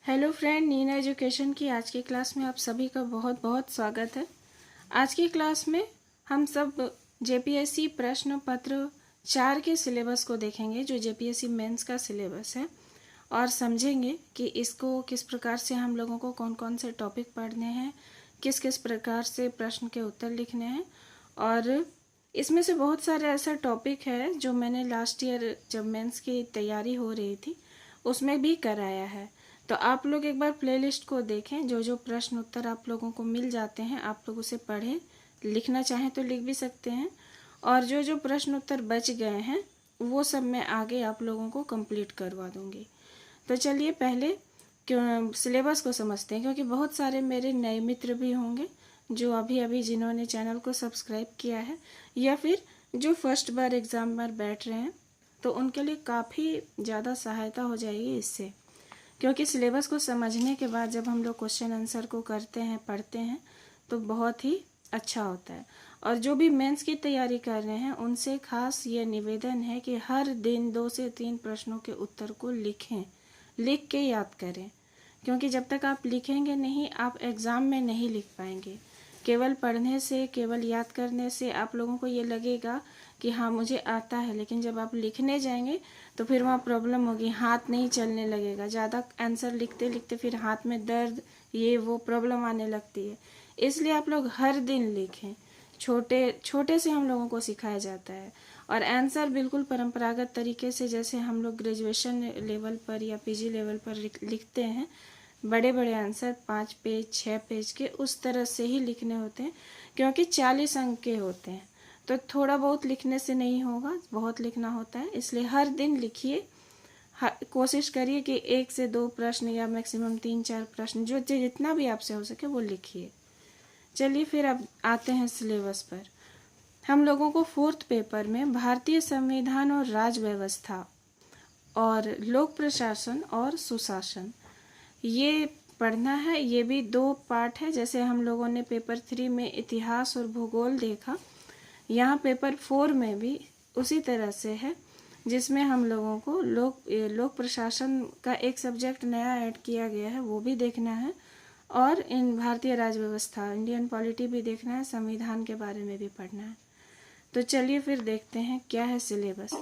Hello friend, Neena education की आज की क्लास में आप सभी का बहुत बहुत स्वागत है। आज की क्लास में हम सब जेपीएससी प्रश्न पत्र 4 के सिलेबस को देखेंगे, जो जेपीएससी मेंस का सिलेबस है, और समझेंगे कि इसको किस प्रकार से हम लोगों को कौन कौन से टॉपिक पढ़ने हैं, किस किस प्रकार से प्रश्न के उत्तर लिखने हैं। और इसमें से बहुत सारे ऐसा टॉपिक है जो मैंने लास्ट ईयर जब मेंस की तैयारी हो रही थी उसमें भी कराया है। तो आप लोग एक बार प्लेलिस्ट को देखें, जो जो प्रश्न उत्तर आप लोगों को मिल जाते हैं आप लोग उसे पढ़ें, लिखना चाहें तो लिख भी सकते हैं, और जो जो प्रश्न उत्तर बच गए हैं वो सब मैं आगे आप लोगों को कंप्लीट करवा दूंगी। तो चलिए पहले क्यों सिलेबस को समझते हैं, क्योंकि बहुत सारे मेरे नए मित्र भी होंगे जो अभी अभी जिन्होंने चैनल को सब्सक्राइब किया है या फिर जो फर्स्ट बार एग्ज़ाम में बैठ रहे हैं, तो उनके लिए काफ़ी ज़्यादा सहायता हो जाएगी इससे। क्योंकि सिलेबस को समझने के बाद जब हम लोग क्वेश्चन आंसर को करते हैं, पढ़ते हैं, तो बहुत ही अच्छा होता है। और जो भी मेंस की तैयारी कर रहे हैं उनसे खास ये निवेदन है कि हर दिन 2 से 3 प्रश्नों के उत्तर को लिखें, लिख के याद करें, क्योंकि जब तक आप लिखेंगे नहीं आप एग्ज़ाम में नहीं लिख पाएंगे। केवल पढ़ने से, केवल याद करने से आप लोगों को ये लगेगा कि हाँ मुझे आता है, लेकिन जब आप लिखने जाएंगे तो फिर वहाँ प्रॉब्लम होगी, हाथ नहीं चलने लगेगा, ज़्यादा आंसर लिखते लिखते फिर हाथ में दर्द, ये वो प्रॉब्लम आने लगती है। इसलिए आप लोग हर दिन लिखें, छोटे छोटे से हम लोगों को सिखाया जाता है। और आंसर बिल्कुल परंपरागत तरीके से, जैसे हम लोग ग्रेजुएशन लेवल पर या पीजी लेवल पर लिखते हैं, बड़े बड़े आंसर 5 पेज 6 पेज के, उस तरह से ही लिखने होते हैं, क्योंकि 40 अंक के होते हैं। तो थोड़ा बहुत लिखने से नहीं होगा, बहुत लिखना होता है। इसलिए हर दिन लिखिए, कोशिश करिए कि 1 से 2 प्रश्न या मैक्सिमम 3-4 प्रश्न, जो जितना भी आपसे हो सके वो लिखिए। चलिए फिर अब आते हैं सिलेबस पर। हम लोगों को 4th पेपर में भारतीय संविधान और राज व्यवस्था और लोक प्रशासन और सुशासन ये पढ़ना है। ये भी 2 पार्ट है। जैसे हम लोगों ने पेपर 3 में इतिहास और भूगोल देखा, यहाँ पेपर 4 में भी उसी तरह से है, जिसमें हम लोगों को लोक प्रशासन का एक सब्जेक्ट नया ऐड किया गया है, वो भी देखना है, और इन भारतीय राज व्यवस्था, इंडियन पॉलिटी भी देखना है, संविधान के बारे में भी पढ़ना है। तो चलिए फिर देखते हैं क्या है सिलेबस।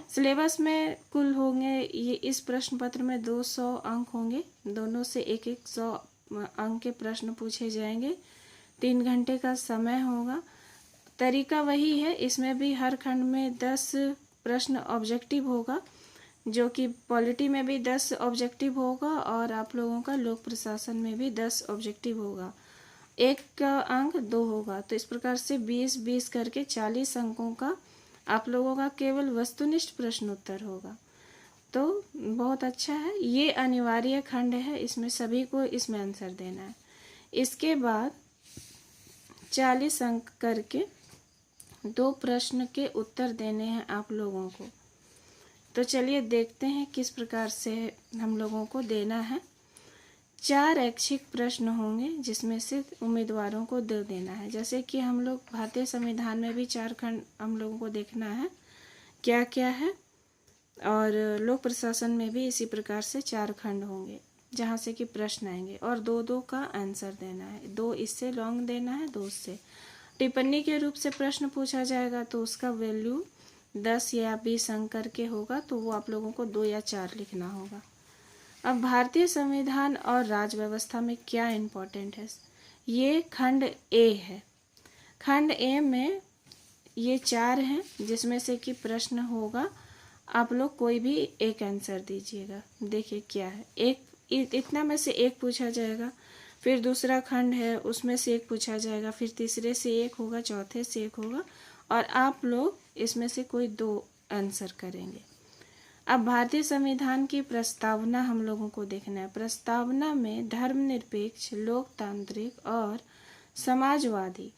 सिलेबस में कुल होंगे, ये इस प्रश्न पत्र में 200 अंक होंगे, दोनों से 100 अंक के प्रश्न पूछे जाएंगे। 3 घंटे का समय होगा। तरीका वही है, इसमें भी हर खंड में 10 प्रश्न ऑब्जेक्टिव होगा, जो कि पॉलिटी में भी 10 ऑब्जेक्टिव होगा और आप लोगों का लोक प्रशासन में भी 10 ऑब्जेक्टिव होगा। 1 का अंक 2 होगा, तो इस प्रकार से 20-20 करके 40 अंकों का आप लोगों का केवल वस्तुनिष्ठ प्रश्न उत्तर होगा। तो बहुत अच्छा है, ये अनिवार्य खंड है, इसमें सभी को इसमें आंसर देना है। इसके बाद 40 अंक करके 2 प्रश्न के उत्तर देने हैं आप लोगों को। तो चलिए देखते हैं किस प्रकार से हम लोगों को देना है। 4 ऐच्छिक प्रश्न होंगे, जिसमें से उम्मीदवारों को दे देना है। जैसे कि हम लोग भारतीय संविधान में भी 4 खंड हम लोगों को देखना है क्या क्या है, और लोक प्रशासन में भी इसी प्रकार से 4 खंड होंगे जहाँ से कि प्रश्न आएंगे, और 2-2 का आंसर देना है। 2 इससे लॉन्ग देना है, 2 से टिप्पणी के रूप से प्रश्न पूछा जाएगा तो उसका वैल्यू 10 या 20 अंक करके होगा, तो वो आप लोगों को 2 या 4 लिखना होगा। अब भारतीय संविधान और राज व्यवस्था में क्या इम्पोर्टेंट है, ये खंड ए है। खंड ए में ये 4 हैं, जिसमें से कि प्रश्न होगा, आप लोग कोई भी एक आंसर दीजिएगा। देखिए क्या है, एक इतना में से एक पूछा जाएगा, फिर दूसरा खंड है उसमें से एक पूछा जाएगा, फिर तीसरे से एक होगा, चौथे से एक होगा, और आप लोग इसमें से कोई 2 आंसर करेंगे। अब भारतीय संविधान की प्रस्तावना हम लोगों को देखना है। प्रस्तावना में धर्मनिरपेक्ष, लोकतांत्रिक और समाजवादी,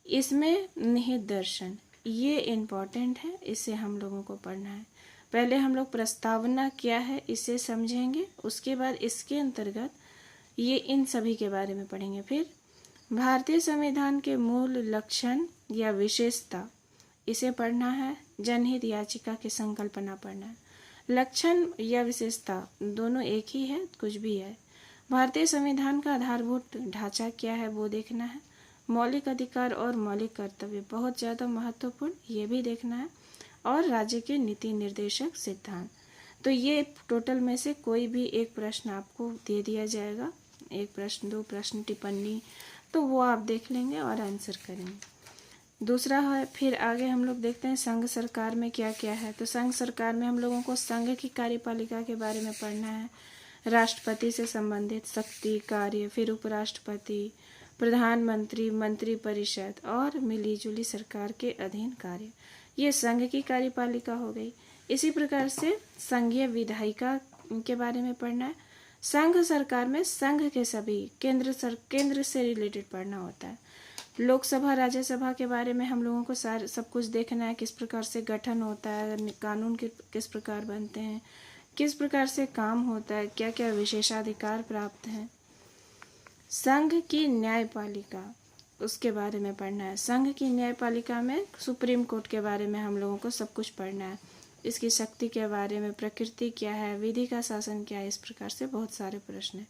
इसमें निहित दर्शन, ये इम्पोर्टेंट है, इसे हम लोगों को पढ़ना है। पहले हम लोग प्रस्तावना क्या है इसे समझेंगे, उसके बाद इसके अंतर्गत ये इन सभी के बारे में पढ़ेंगे। फिर भारतीय संविधान के मूल लक्षण या विशेषता, इसे पढ़ना है। जनहित याचिका की संकल्पना पढ़ना है। लक्षण या विशेषता दोनों एक ही है, कुछ भी है। भारतीय संविधान का आधारभूत ढांचा क्या है वो देखना है। मौलिक अधिकार और मौलिक कर्तव्य बहुत ज़्यादा महत्वपूर्ण, ये भी देखना है। और राज्य के नीति निर्देशक सिद्धांत। तो ये टोटल में से कोई भी एक प्रश्न आपको दे दिया जाएगा, एक प्रश्न, दो प्रश्न, टिप्पणी, तो वो आप देख लेंगे और आंसर करेंगे। दूसरा है, फिर आगे हम लोग देखते हैं संघ सरकार में क्या क्या है। तो संघ सरकार में हम लोगों को संघ की कार्यपालिका के बारे में पढ़ना है, राष्ट्रपति से संबंधित शक्ति, कार्य, फिर उपराष्ट्रपति, प्रधानमंत्री, मंत्रिपरिषद और मिलीजुली सरकार के अधीन कार्य। ये संघ की कार्यपालिका हो गई। इसी प्रकार से संघीय विधायिका के बारे में पढ़ना है। संघ सरकार में संघ के सभी केंद्र से रिलेटेड पढ़ना होता है। लोकसभा, राज्यसभा के बारे में हम लोगों को सब कुछ देखना है, किस प्रकार से गठन होता है, कानून किस प्रकार बनते हैं, किस प्रकार से काम होता है, क्या क्या विशेषाधिकार प्राप्त हैं। संघ की न्यायपालिका, उसके बारे में पढ़ना है। संघ की न्यायपालिका में सुप्रीम कोर्ट के बारे में हम लोगों को सब कुछ पढ़ना है, इसकी शक्ति के बारे में, प्रकृति क्या है, विधि का शासन क्या है, इस प्रकार से बहुत सारे प्रश्न हैं।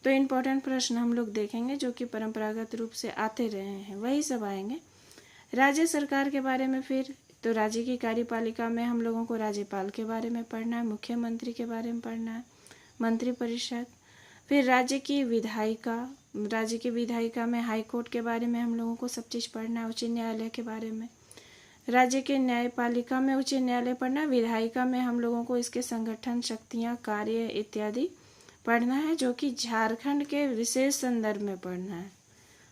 तो इम्पोर्टेंट प्रश्न हम लोग देखेंगे जो कि परंपरागत रूप से आते रहे हैं, वही सब आएंगे। राज्य सरकार के बारे में फिर, तो राज्य की कार्यपालिका में हम लोगों को राज्यपाल के बारे में पढ़ना है, मुख्यमंत्री के बारे में पढ़ना है, मंत्रिपरिषद। फिर राज्य की विधायिका में हाई कोर्ट के बारे में हम लोगों को सब चीज़ पढ़ना है, उच्च न्यायालय के बारे में। राज्य के न्यायपालिका में उच्च न्यायालय पढ़ना है। विधायिका में हम लोगों को इसके संगठन, शक्तियाँ, कार्य इत्यादि पढ़ना है, जो कि झारखंड के विशेष संदर्भ में पढ़ना है।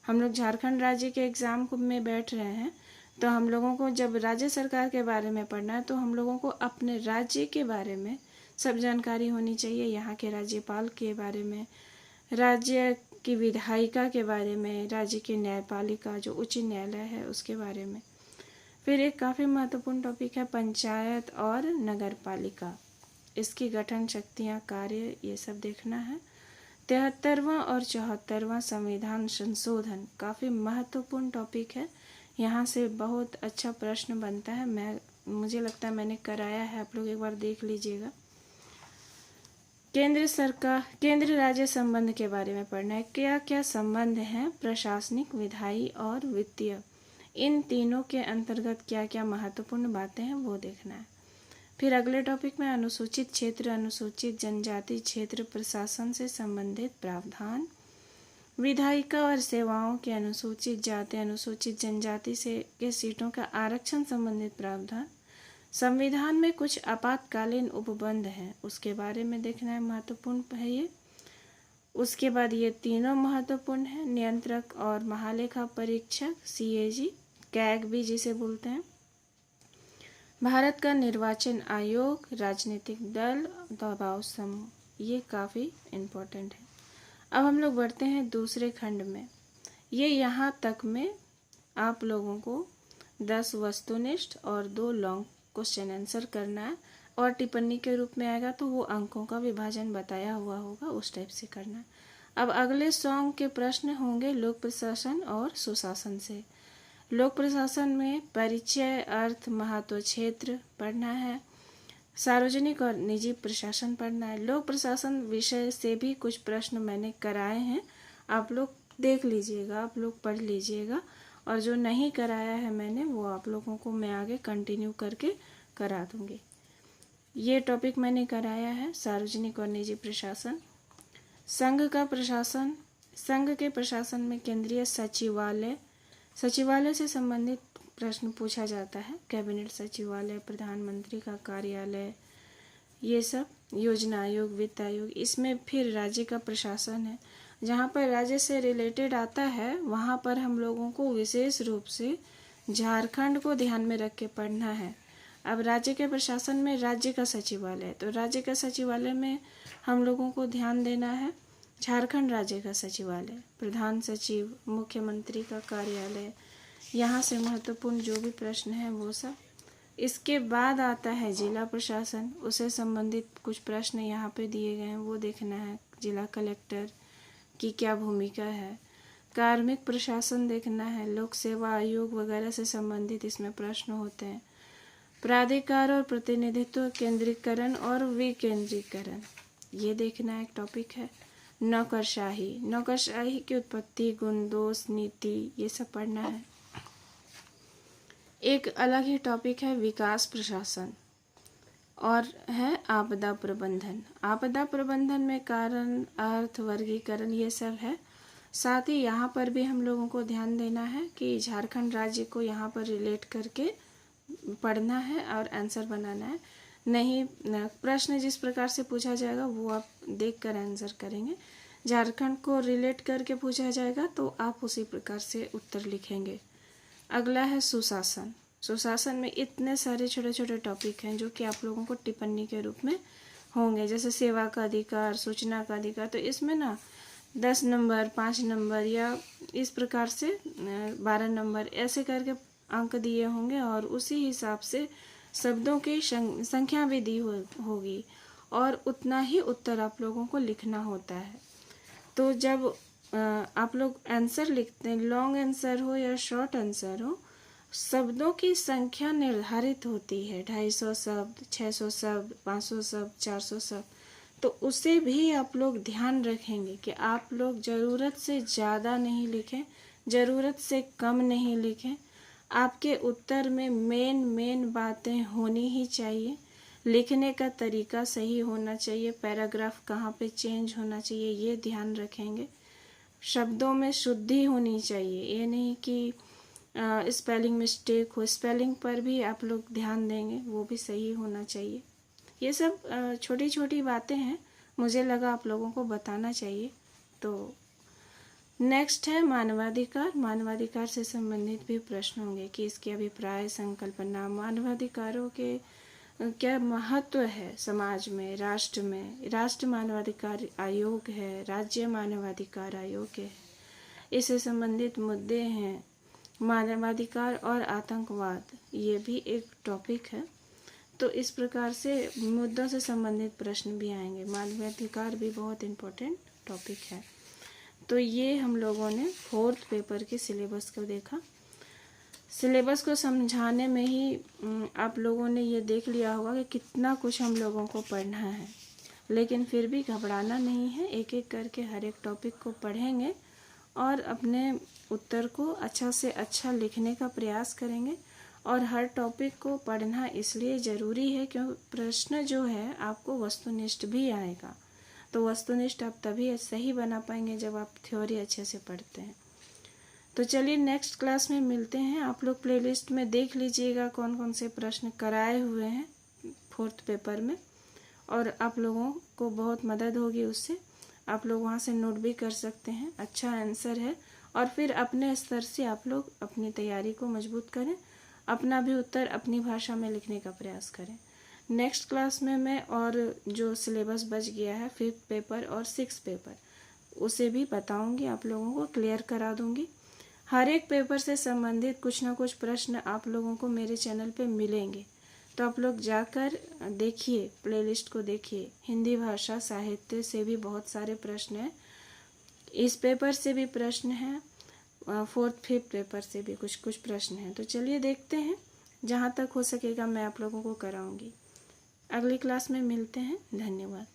हम लोग झारखंड राज्य के एग्जाम में बैठ रहे हैं, तो हम लोगों को जब राज्य सरकार के बारे में पढ़ना है तो हम लोगों को अपने राज्य के बारे में सब जानकारी होनी चाहिए, यहाँ के राज्यपाल के बारे में, राज्य की विधायिका के बारे में, राज्य की न्यायपालिका जो उच्च न्यायालय है उसके बारे में। फिर एक काफ़ी महत्वपूर्ण टॉपिक है पंचायत और नगर पालिका, इसकी गठन, शक्तियाँ, कार्य, ये सब देखना है। 73वां और 74वां संविधान संशोधन काफ़ी महत्वपूर्ण टॉपिक है, यहाँ से बहुत अच्छा प्रश्न बनता है। मुझे लगता है मैंने कराया है, आप लोग एक बार देख लीजिएगा। केंद्र राज्य संबंध के बारे में पढ़ना है, क्या क्या संबंध हैं, प्रशासनिक, विधायी और वित्तीय, इन तीनों के अंतर्गत क्या क्या महत्वपूर्ण बातें हैं वो देखना है। फिर अगले टॉपिक में अनुसूचित क्षेत्र, अनुसूचित जनजाति क्षेत्र, प्रशासन से संबंधित प्रावधान, विधायिका और सेवाओं के अनुसूचित जाति, अनुसूचित जनजाति से के सीटों का आरक्षण संबंधित प्रावधान, संविधान में कुछ आपातकालीन उपबंध हैं उसके बारे में देखना है, महत्वपूर्ण है ये। उसके बाद ये तीनों महत्वपूर्ण है, नियंत्रक और महालेखा परीक्षक, CAG, कैग भी जिसे बोलते हैं, भारत का निर्वाचन आयोग, राजनीतिक दल, दबाव समूह, ये काफ़ी इम्पोर्टेंट है। अब हम लोग बढ़ते हैं दूसरे खंड में। ये यहाँ तक में आप लोगों को 10 वस्तुनिष्ठ और 2 लॉन्ग क्वेश्चन आंसर करना है, और टिप्पणी के रूप में आएगा तो वो अंकों का विभाजन बताया हुआ होगा, उस टाइप से करना है। अब अगले सॉन्ग के प्रश्न होंगे लोक प्रशासन और सुशासन से। लोक प्रशासन में परिचय, अर्थ, महत्व, क्षेत्र पढ़ना है, सार्वजनिक और निजी प्रशासन पढ़ना है। लोक प्रशासन विषय से भी कुछ प्रश्न मैंने कराए हैं, आप लोग देख लीजिएगा, आप लोग पढ़ लीजिएगा, और जो नहीं कराया है मैंने वो आप लोगों को मैं आगे कंटिन्यू करके करा दूँगी। ये टॉपिक मैंने कराया है, सार्वजनिक और निजी प्रशासन। संघ का प्रशासन, संघ के प्रशासन में केंद्रीय सचिवालय, सचिवालय से संबंधित प्रश्न पूछा जाता है, कैबिनेट सचिवालय, प्रधानमंत्री का कार्यालय, ये सब, योजना आयोग, वित्त आयोग। इसमें फिर राज्य का प्रशासन है, जहाँ पर राज्य से रिलेटेड आता है वहाँ पर हम लोगों को विशेष रूप से झारखंड को ध्यान में रख के पढ़ना है। अब राज्य के प्रशासन में राज्य का सचिवालय, तो राज्य का सचिवालय में हम लोगों को ध्यान देना है झारखंड राज्य का सचिवालय, प्रधान सचिव, मुख्यमंत्री का कार्यालय, यहाँ से महत्वपूर्ण जो भी प्रश्न है वो सब। इसके बाद आता है जिला प्रशासन, उससे संबंधित कुछ प्रश्न यहाँ पे दिए गए हैं, वो देखना है, जिला कलेक्टर की क्या भूमिका है। कार्मिक प्रशासन देखना है, लोक सेवा आयोग वगैरह से संबंधित इसमें प्रश्न होते हैं। प्राधिकार और प्रतिनिधित्व, केंद्रीकरण और विकेंद्रीकरण, ये देखना एक टॉपिक है। नौकरशाही, नौकरशाही की उत्पत्ति, गुण, दोष, नीति, ये सब पढ़ना है। एक अलग ही टॉपिक है विकास प्रशासन और है आपदा प्रबंधन। आपदा प्रबंधन में कारण, अर्थ, वर्गीकरण ये सब है। साथ ही यहाँ पर भी हम लोगों को ध्यान देना है कि झारखंड राज्य को यहाँ पर रिलेट करके पढ़ना है और आंसर बनाना है। नहीं, प्रश्न जिस प्रकार से पूछा जाएगा वो आप देख कर आंसर करेंगे। झारखंड को रिलेट करके पूछा जाएगा तो आप उसी प्रकार से उत्तर लिखेंगे। अगला है सुशासन। सुशासन में इतने सारे छोटे छोटे टॉपिक हैं जो कि आप लोगों को टिप्पणी के रूप में होंगे, जैसे सेवा का अधिकार, सूचना का अधिकार। तो इसमें ना 10 नंबर, 5 नंबर या इस प्रकार से 12 नंबर ऐसे करके अंक दिए होंगे और उसी हिसाब से शब्दों की संख्या भी दी होगी और उतना ही उत्तर आप लोगों को लिखना होता है। तो जब आप लोग आंसर लिखते हैं, लॉन्ग आंसर हो या शॉर्ट आंसर हो, शब्दों की संख्या निर्धारित होती है। 250 शब्द, 600 शब्द, 500 शब्द, 400 शब्द। तो उसे भी आप लोग ध्यान रखेंगे कि आप लोग ज़रूरत से ज़्यादा नहीं लिखें, ज़रूरत से कम नहीं लिखें। आपके उत्तर में मेन बातें होनी ही चाहिए। लिखने का तरीका सही होना चाहिए, पैराग्राफ कहाँ पे चेंज होना चाहिए ये ध्यान रखेंगे। शब्दों में शुद्धि होनी चाहिए, ये नहीं कि स्पेलिंग मिस्टेक हो, स्पेलिंग पर भी आप लोग ध्यान देंगे, वो भी सही होना चाहिए। ये सब छोटी छोटी बातें हैं, मुझे लगा आप लोगों को बताना चाहिए। तो नेक्स्ट है मानवाधिकार। मानवाधिकार से संबंधित भी प्रश्न होंगे कि इसके अभिप्राय, संकल्पना, मानवाधिकारों के क्या महत्व है समाज में, राष्ट्र में। राष्ट्र मानवाधिकार आयोग है, राज्य मानवाधिकार आयोग है, इससे संबंधित मुद्दे हैं। मानवाधिकार और आतंकवाद, ये भी एक टॉपिक है। तो इस प्रकार से मुद्दों से संबंधित प्रश्न भी आएंगे। मानवाधिकार भी बहुत इम्पोर्टेंट टॉपिक है। तो ये हम लोगों ने 4th पेपर के सिलेबस को देखा। सिलेबस को समझाने में ही आप लोगों ने ये देख लिया होगा कि कितना कुछ हम लोगों को पढ़ना है, लेकिन फिर भी घबराना नहीं है। एक एक करके हर एक टॉपिक को पढ़ेंगे और अपने उत्तर को अच्छा से अच्छा लिखने का प्रयास करेंगे। और हर टॉपिक को पढ़ना इसलिए ज़रूरी है क्योंकि प्रश्न जो है आपको वस्तुनिष्ठ भी आएगा। तो वस्तुनिष्ठ आप तभी सही बना पाएंगे जब आप थ्योरी अच्छे से पढ़ते हैं। तो चलिए नेक्स्ट क्लास में मिलते हैं। आप लोग प्लेलिस्ट में देख लीजिएगा कौन कौन से प्रश्न कराए हुए हैं 4th पेपर में, और आप लोगों को बहुत मदद होगी उससे। आप लोग वहाँ से नोट भी कर सकते हैं, अच्छा आंसर है। और फिर अपने स्तर से आप लोग अपनी तैयारी को मजबूत करें, अपना भी उत्तर अपनी भाषा में लिखने का प्रयास करें। नेक्स्ट क्लास में मैं और जो सिलेबस बच गया है 5th पेपर और 6th पेपर, उसे भी बताऊंगी, आप लोगों को क्लियर करा दूंगी। हर एक पेपर से संबंधित कुछ ना कुछ प्रश्न आप लोगों को मेरे चैनल पे मिलेंगे। तो आप लोग जाकर देखिए, प्लेलिस्ट को देखिए। हिंदी भाषा साहित्य से भी बहुत सारे प्रश्न हैं, इस पेपर से भी प्रश्न हैं, 4th 5th पेपर से भी कुछ कुछ प्रश्न हैं। तो चलिए देखते हैं, जहाँ तक हो सकेगा मैं आप लोगों को कराऊंगी। अगली क्लास में मिलते हैं। धन्यवाद।